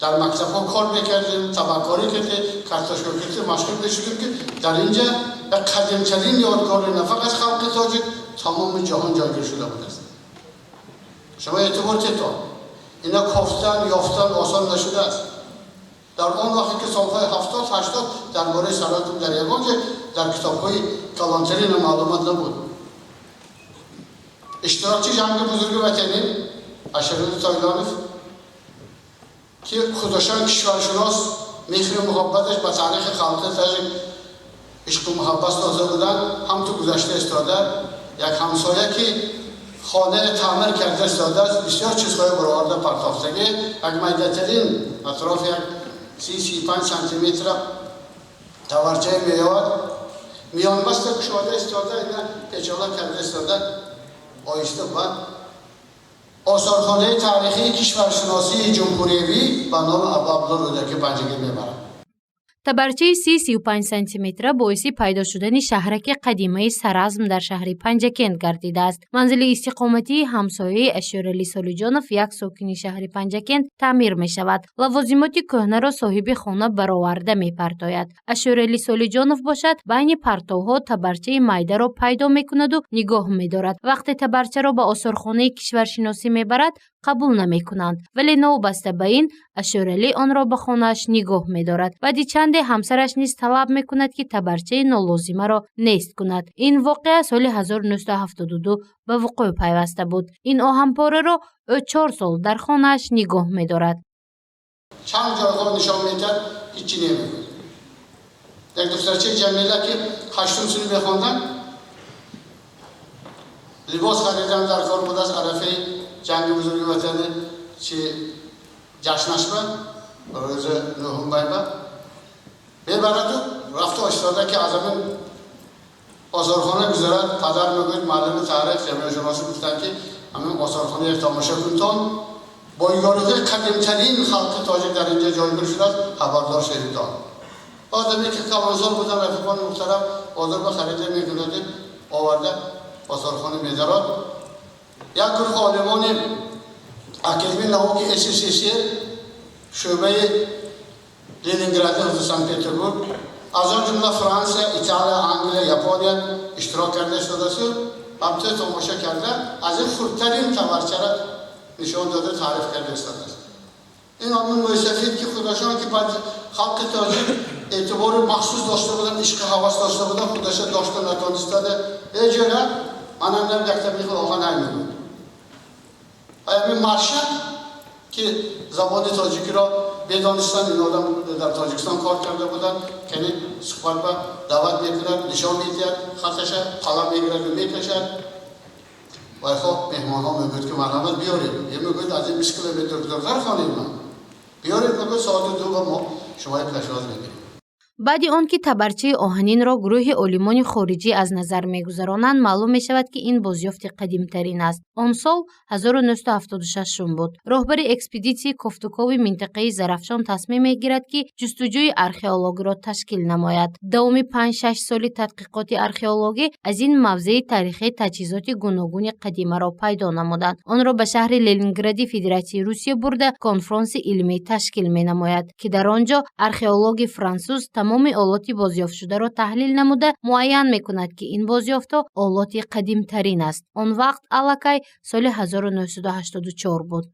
در مکتب ها کار میکردیم، تبهکاری کردیم، کارتاشکار کردیم، مشغول میشدیم که در اینجا یک قدیمترین یادگار نه فقط خلق تاجیک تمام جهان جایگیر شده بود است. شما اعتبار چطور؟ اینا کافتن یافتن آسان نشده است. در آن وقتی که سالهای 70-80 درباره سراتون در یگانج در کتاب‌های کلانترین معلومات نبود. اشتراکچی جنگ بزرگ وطنی اشرف تایلانیف که خودشان کشورشناس میخر محبتش با تاریخ خلق تاجیک عشق و محبت داده بودن هم تو گذشته استاده یک همسایه که خانه تعمیر کرده استاده است بسیار چیزهای برآورده پرداختگی یک میدترین اطراف یک 30-35 سانتی متر تورچه میاد میان بسته کشاده استاده اینا پیچاله کرده استاده آیسته بعد آثارخانه تاریخی کشورشناسی جمهوریوی به نام ابوعبدالله رودکی پنجگی میبرد. табарчаи 30-35 сантиметра боиси пайдо шудани шаҳраки қадимаи Саразм дар шаҳри Панҷакент гардидааст. Манзили истиқоматии ҳамсояи Ашёрали Солиҷонов, як сокини шаҳри Панҷакент, таъмир мешавад. Лавозимоти кӯҳнаро соҳиби хона бароварда мепартояд. Ашёрали Солиҷонов бошад, байни партовҳо табарчаи майдаро пайдо мекунаду нигоҳ медорад. Вақте табарчаро ба осорхонаи кишваршиносӣ мебарад, қабул намекунанд. Вале новбаста ба ин, Ашёрали онро ба хонааш нигоҳ медорад. Баъди чанде ҳамсараш низ талаб мекунад ки табарчаи нолозимаро нест кунад. Ин воқеа соли 1972 ба вуқӯъ пайваста буд. Ин оҳанпораро ӯ 4 сол дар хонааш нигоҳ медорад. چند جایگاه نشان میداد هیچی نمیگفت. یک دخترچه جمیله که 8م سنی میخواندن لباس خریدن در کار بود از عرفه جنگ بزرگ وطن چی جشنش بود روز 9 بیبه ببرد و رفت و اشتراده که از همین آثارخانه گذارد پدر میگوید معلم تاریخ جامعه شناسی گفتن که همین آثارخانه یک تماشا کنتان با یارغه قدیمترین خلق تاجیک در اینجا جایگیر شده است خبردار شهیدان آدمی که کلانزار بودن رفیقان محترم آدر به خریده میکنند آورده آثارخانه میدارد یک گروه عالمان اکادمی نوک SSC شعبه لنینگراد و سن پترزبورگ از آن جمله فرانسه، ایتالیا، انگلیس، ژاپنیا اشتراک کرده شده است. البته تماشا کرده از این خردترین تبرچه را نشان داده تعریف کرده است. این همون موسفید که خودشان که بعد خلق تاجیک اعتبار مخصوص داشته بودن عشق هوس داشته بودن خودشان داشته نتونسته اجرا من هم یک تبلیغ آهن نمی‌کنم. همین مرشد که زبان تاجیکی را بدانستن این آدم در تاجیکستان کار کرده بودن که صحبت با دعوت میکنند نشان میدهد خطش قلم میگیرد و میکشد و خب مهمان ها میگوید که مرحمت بیارید یه میگوید از این 20 کیلومتر دورتر خانه من بیارید میگوید ساعت 2 ما شما پشواز میگیرید. баъди он ки табарчаи оҳанинро гурӯҳи олимони хориҷӣ аз назар мегузаронанд маълум мешавад ки ин бозёфти қадимтарин аст. Он сол 1976 буд. роҳбари экспедитсияи кофтукови минтақаи Зарафшон тасмим мегирад ки ҷустуҷӯи археологиро ташкил намояд. давоми 5-6 соли тадқиқоти археологӣ аз ин мавзеи таърихӣ таҷҳизоти гуногуни қадимаро пайдо намуданд. онро ба шаҳри Ленингради Федератсияи Русия бурда конфронси илмӣ ташкил менамояд ки дар он ҷо археологи франсуз тамоми олоти бозёфтшударо таҳлил намуда муайян мекунад ки ин бозёфтҳо олоти қадимтарин аст. он вақт аллакай соли 1984 буд.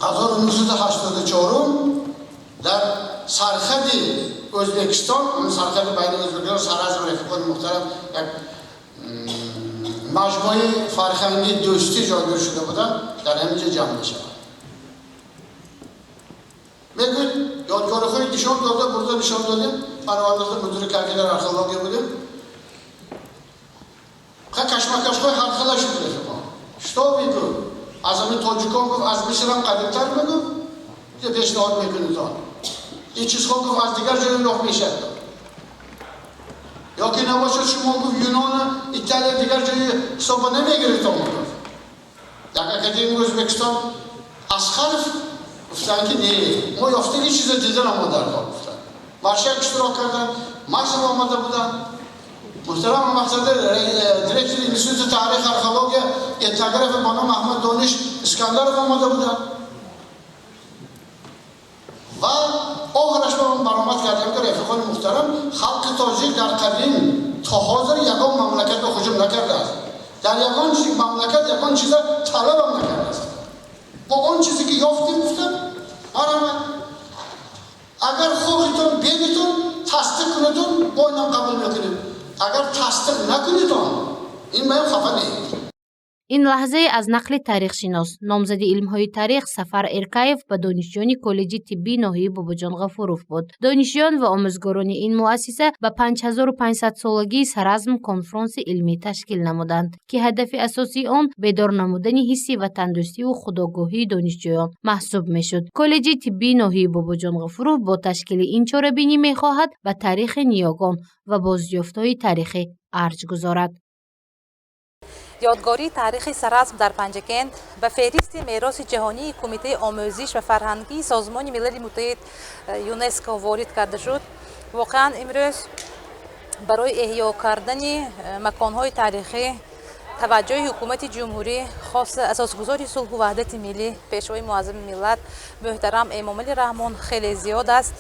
1984 در سرحد ازبکستان سرحد بین ازبکستان سرازم رفیقان محترم یک مجموعه فرهنگی دوستی جایگیر شده بودن در همینجا جمع میشود. میگوید یادگارهای نشان داده burada نشان دادیم پرونده‌های مدیر کارگردان arxeologiya بودیم کشمکش‌های هر خلا شد رفیقان что میگو از همین تاجیکان گفت از مصر هم قدیم‌تر میگو یه پیشنهاد میکنید این چیزها گفت از دیگر جای راه میشه یا که نباشد شما گفت یونان ایتالیا دیگر جای حساب نمیگیرید تا گفت در اکادمی ازبکستان اسخرف گفتن که نه ما یافتیم این چیز دیدن اما در کار گفتن مرشد اشتراک کردن مصر آمده بودن محترم مقصد دیرکتور انستیتوت تاریخ arxeologiya etnografi به نام احمد دانش اسکندرov آمده بودن کردم که رفیقان محترم خلق تاجیک در قدیم تا حاضر یگان مملکت به هجوم نکرده است. در یگان مملکت یگان چیز طلب هم نکرده است. با اون چیزی که یافتیم گفتم آرامه اگر خوبیتون بیدیتون تصدیق کنیدون با اینم قبول میکنیم، اگر تصدیق نکنیدون این باید خفه نهید. این لحظه از نقل تاریخ شناس نامزد علم‌های تاریخ سفر ارکایف به دانشجویان کالج طبی ناحیه باباجان غفوروف بود. دانشجویان و آموزگاران این مؤسسه به 5500 سالگی سرعزم کنفرانس علمی تشکیل نمودند که هدف اساسی آن بیدار نمودن حسی و تندرستی و خودآگاهی دانشجویان محسوب میشد. کالج طبی ناحیه باباجان غفوروف با تشکیل این چاره‌بینی می‌خواهد به تاریخ نیاگان و بازیافت‌های تاریخی ارج گذارد. یادگاری تاریخ سرعزم در پنجکند به فهرست میراث جهانی کمیته آموزش و فرهنگی سازمان ملل متحد یونسکو وارد کرده شد. واقعا امروز برای احیا کردن مکان‌های تاریخی توجه حکومت جمهوری خاص اساسگذار صلح و وحدت ملی پیشوای معظم ملت محترم امام علی رحمان خیلی زیاد است.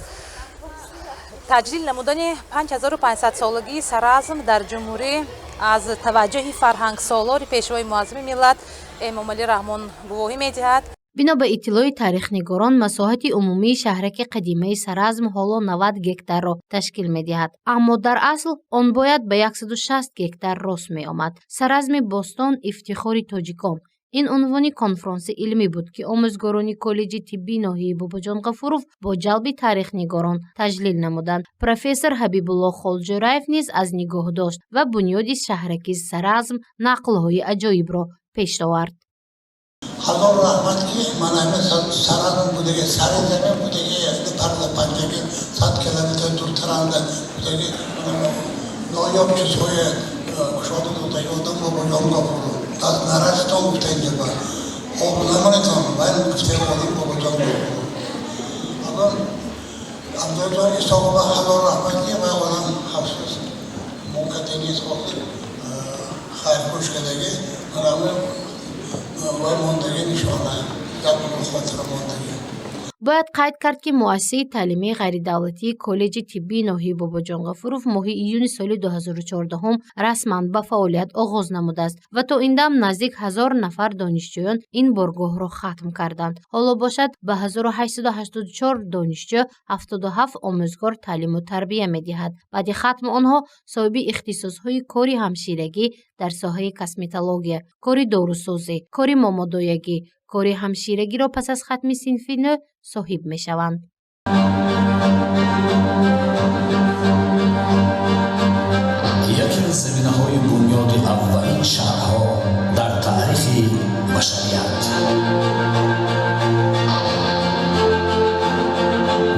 تجلیل نمودن 5500 سالگی سرعزم در جمهوری از توجه فرهنگ سالار پیشوای معظم ملت امام علی رحمان گواهی می‌دهد. بنا به اطلاع تاریخ‌نگاران مساحت عمومی شهرک قدیمه سرعزم حالا 90 گکتار را تشکیل می‌دهد، اما در اصل آن باید به 160 گکتار راست می‌آمد. سرعزم باستان افتخار تاجیکان این عنوان کنفرانس علمی بود که آموزگاران کالج طبی ناحیه باباجان غفوروف با جلب تاریخ‌نگاران تجلیل نمودند. پروفسور حبیب الله خالجرایف نیز از نگاه داشت و بنیاد شهرک سرعزم نقل‌های عجایب را پیش آورد. هزار رحمت که من همه سرعزم بوده که سر زمین بوده که پرد پنجگی 100 کیلومتر دورترانده بوده که نایاب چیزهای کشاده دوتا یادم باباجان غفوروف از نرستان گفته اینجا باید خوب نمانتان باید گفته آدم باباجان غفوروف اما امدادان ایساقا به هزار رحمتی و آدم حفظ موقعی نیست خواهد خیر خوش کدگی من همه باید ماندگی نشانه یک خاطر ماندگی. باید قید کرد که مؤسسه تعلیمی غیردولتی کالج طبی ناحیه باباجان غفوروف ماه ایون سال 2014 رسما به فعالیت آغاز نموده است و تا این دم نزدیک 1000 نفر دانشجویان این بارگاه را ختم کردند. حالا باشد به 1884 دانشجو 77 آموزگار تعلیم و تربیت می‌دهد. بعد ختم آنها صاحب اختصاص‌های کاری همشیرگی در ساحه کسمتولوژی، کاری داروسازی، کاری مامادایگی، کاری همشیرگی را پس از ختم صنف نو صاحب می شوند. یکی از زمینه‌های بنیاد اولین شهرها در تاریخ بشریت.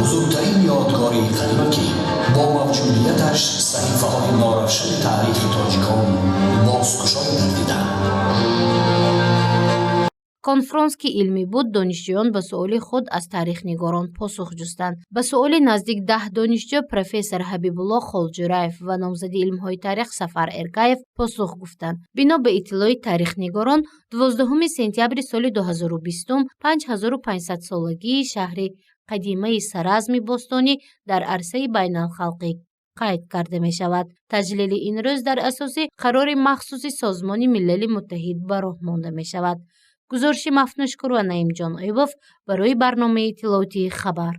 بزرگترین یادگاری قدیمی با موجودیتش صحیفه‌های ناروشن تاریخ تاجیکان بازگشایی گردیدند. کنفرانس که علمی بود، دانشجویان به سؤال خود از تاریخ‌نگاران پاسخ جستند. به سؤال نزدیک 10 دانشجو پروفسور حبیب الله خالجرایف و نامزد علم‌های تاریخ سفر ارکایف پاسخ گفتند. بنا به اطلاع تاریخ‌نگاران 12 سپتامبر سال 2020 5500 سالگی شهر قدیمه سرعزم باستانی در عرصه بین‌الخلقی قید کرده می شود. تجلیل این روز در اساس قرار مخصوص سازمان ملل متحد به راه مانده می شود. گزارش مفنوشکر و نعیم جان ایوف برای برنامه اطلاعاتی خبر.